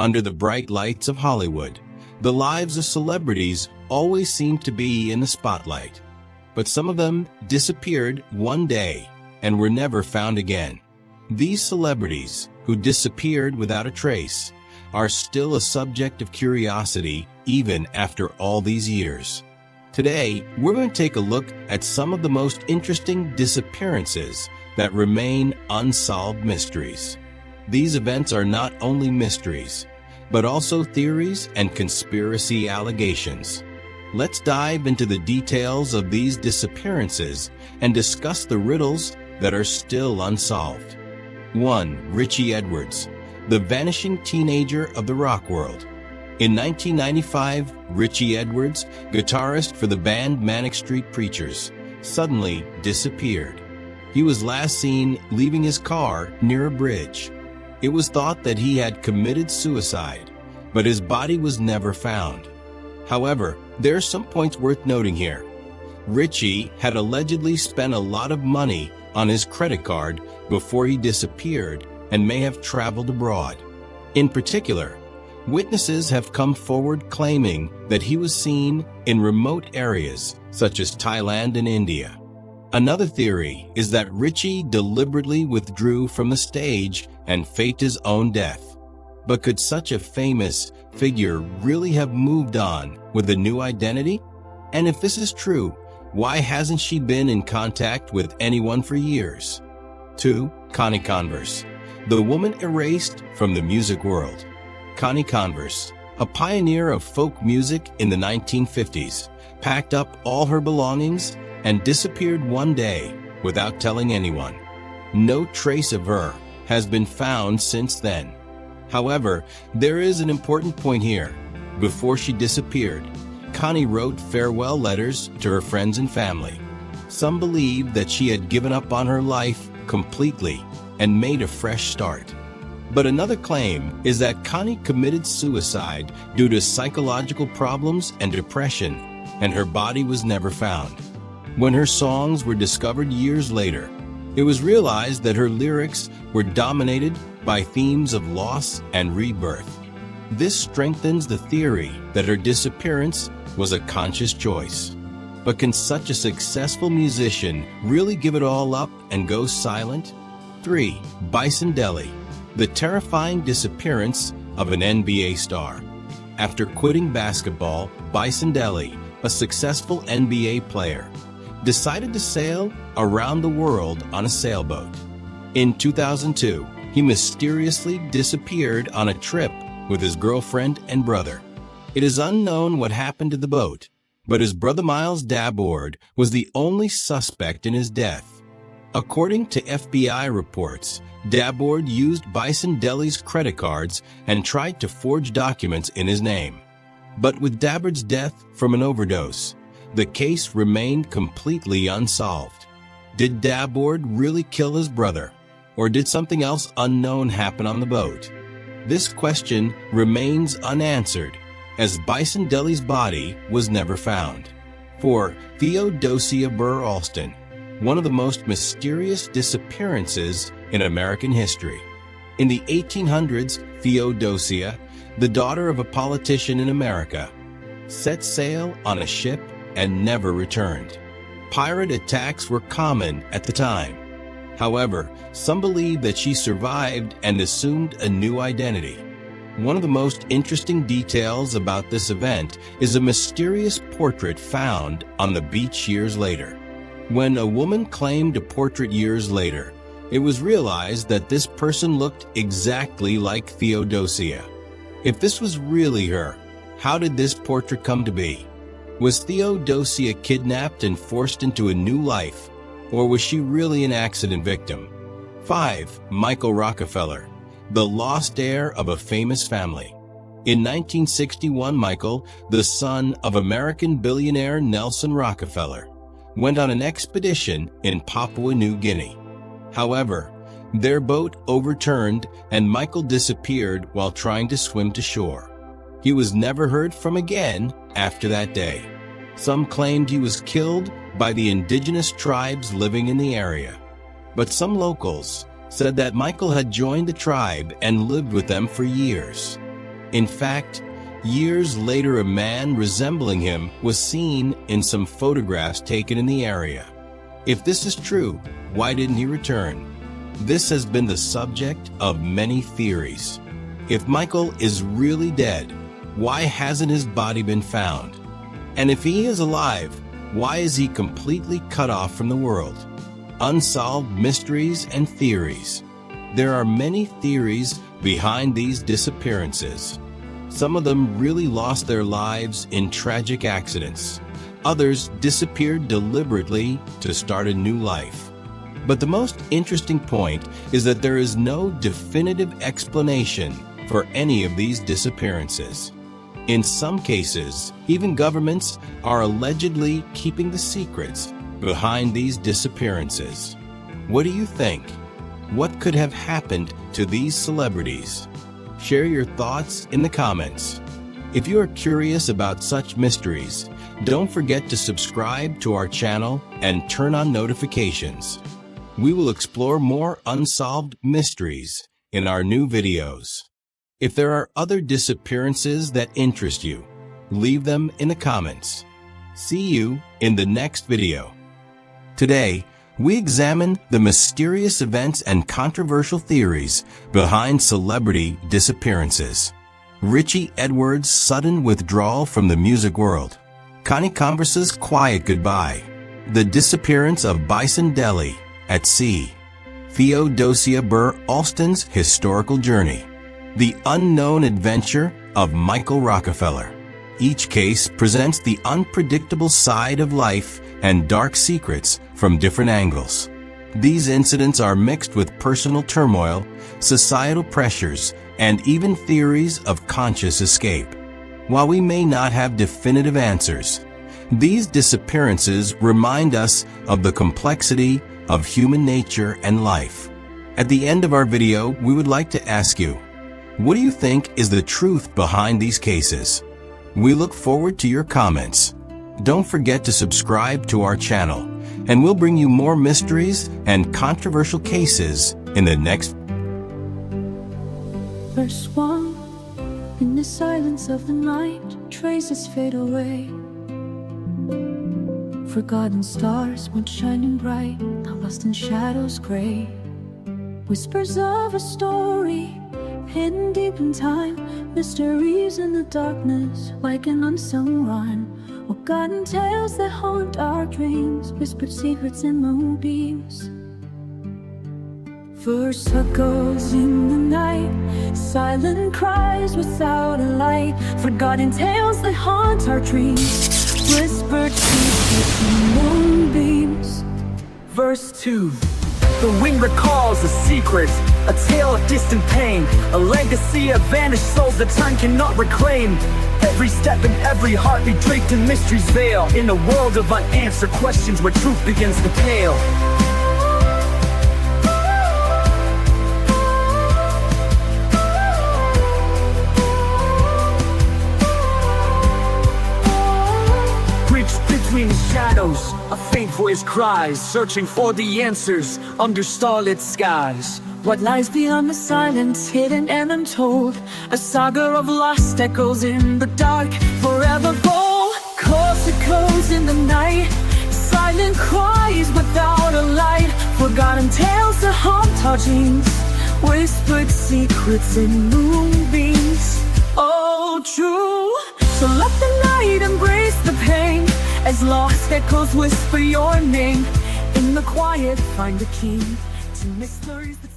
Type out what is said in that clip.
Under the bright lights of Hollywood, the lives of celebrities always seem to be in the spotlight. But some of them disappeared one day and were never found again. These celebrities, who disappeared without a trace, are still a subject of curiosity even after all these years. Today, we're going to take a look at some of the most interesting disappearances that remain unsolved mysteries. These events are not only mysteries, but also theories and conspiracy allegations. Let's dive into the details of these disappearances and discuss the riddles that are still unsolved. 1. Richey Edwards, the vanishing teenager of the rock world. In 1995, Richey Edwards, guitarist for the band Manic Street Preachers, suddenly disappeared. He was last seen leaving his car near a bridge. It was thought that he had committed suicide, but his body was never found. However, there are some points worth noting here. Richey had allegedly spent a lot of money on his credit card before he disappeared and may have traveled abroad. In particular, witnesses have come forward claiming that he was seen in remote areas such as Thailand and India. Another theory is that Richey deliberately withdrew from the stage and faked his own death. But could such a famous figure really have moved on with a new identity? And if this is true, why hasn't she been in contact with anyone for years? 2. Connie Converse, the woman erased from the music world. Connie Converse, a pioneer of folk music in the 1950s, packed up all her belongings and disappeared one day without telling anyone. No trace of her has been found since then. However, there is an important point here. Before she disappeared, Connie wrote farewell letters to her friends and family. Some believe that she had given up on her life completely and made a fresh start. But another claim is that Connie committed suicide due to psychological problems and depression, and her body was never found. When her songs were discovered years later, it was realized that her lyrics were dominated by themes of loss and rebirth. This strengthens the theory that her disappearance was a conscious choice. But can such a successful musician really give it all up and go silent? 3. Bison Dele, the terrifying disappearance of an NBA star. After quitting basketball, Bison Dele, a successful NBA player, decided to sail around the world on a sailboat. In 2002, he mysteriously disappeared on a trip with his girlfriend and brother. It is unknown what happened to the boat, but his brother Miles Dabord was the only suspect in his death. According to FBI reports, Dabord used Bison Dele's credit cards and tried to forge documents in his name. But with Dabord's death from an overdose, the case remained completely unsolved. Did Dabord really kill his brother, or did something else unknown happen on the boat? This question remains unanswered, as Bison Dele's body was never found. 4. Theodosia Burr Alston, one of the most mysterious disappearances in American history. In the 1800s, Theodosia, the daughter of a politician in America, set sail on a ship and never returned. Pirate attacks were common at the time. However, some believe that she survived and assumed a new identity. One of the most interesting details about this event is a mysterious portrait found on the beach years later. When a woman claimed a portrait years later, it was realized that this person looked exactly like Theodosia. If this was really her, how did this portrait come to be? Was Theodosia kidnapped and forced into a new life, or was she really an accident victim? 5. Michael Rockefeller, the lost heir of a famous family. In 1961, Michael, the son of American billionaire Nelson Rockefeller, went on an expedition in Papua New Guinea. However, their boat overturned and Michael disappeared while trying to swim to shore. He was never heard from again after that day. Some claimed he was killed by the indigenous tribes living in the area, but some locals said that Michael had joined the tribe and lived with them for years. In fact, years later a man resembling him was seen in some photographs taken in the area. If this is true, why didn't he return? This has been the subject of many theories. If Michael is really dead, why hasn't his body been found? And if he is alive, why is he completely cut off from the world? Unsolved mysteries and theories. There are many theories behind these disappearances. Some of them really lost their lives in tragic accidents. Others disappeared deliberately to start a new life. But the most interesting point is that there is no definitive explanation for any of these disappearances. In some cases, even governments are allegedly keeping the secrets behind these disappearances. What do you think? What could have happened to these celebrities? Share your thoughts in the comments. If you are curious about such mysteries, don't forget to subscribe to our channel and turn on notifications. We will explore more unsolved mysteries in our new videos. If there are other disappearances that interest you, leave them in the comments. See you in the next video. Today, we examine the mysterious events and controversial theories behind celebrity disappearances. Richey Edwards' sudden withdrawal from the music world. Connie Converse's quiet goodbye. The disappearance of Bison Dele at sea. Theodosia Burr Alston's historical journey. The unknown adventure of Michael Rockefeller. Each case presents the unpredictable side of life and dark secrets from different angles. These incidents are mixed with personal turmoil, societal pressures, and even theories of conscious escape. While we may not have definitive answers, these disappearances remind us of the complexity of human nature and life. At the end of our video, we would like to ask you, what do you think is the truth behind these cases? We look forward to your comments. Don't forget to subscribe to our channel, and we'll bring you more mysteries and controversial cases in the next. Verse 1. In the silence of the night, traces fade away. Forgotten stars once shining bright, now lost in shadows gray. Whispers of a story, hidden deep in time. Mysteries in the darkness, like an unsung rhyme. Forgotten tales that haunt our dreams, whispered secrets in moonbeams. First echoes in the night, silent cries without a light. Forgotten tales that haunt our dreams, whispered secrets in moonbeams. Verse 2. The wind recalls a secret, a tale of distant pain, a legacy of vanished souls that time cannot reclaim. Every step and every heartbeat draped in mystery's veil, in a world of unanswered questions where truth begins to pale. Bridged between the shadows, a faint voice cries, searching for the answers under starlit skies. What lies beyond the silence, hidden and untold, a saga of lost echoes in the dark, forever bold. Close echoes in the night, silent cries without a light. Forgotten tales that haunt our dreams, whispered secrets in moonbeams. Oh, true. So let the night embrace the pain, as lost echoes whisper your name. In the quiet find the key to mysteries that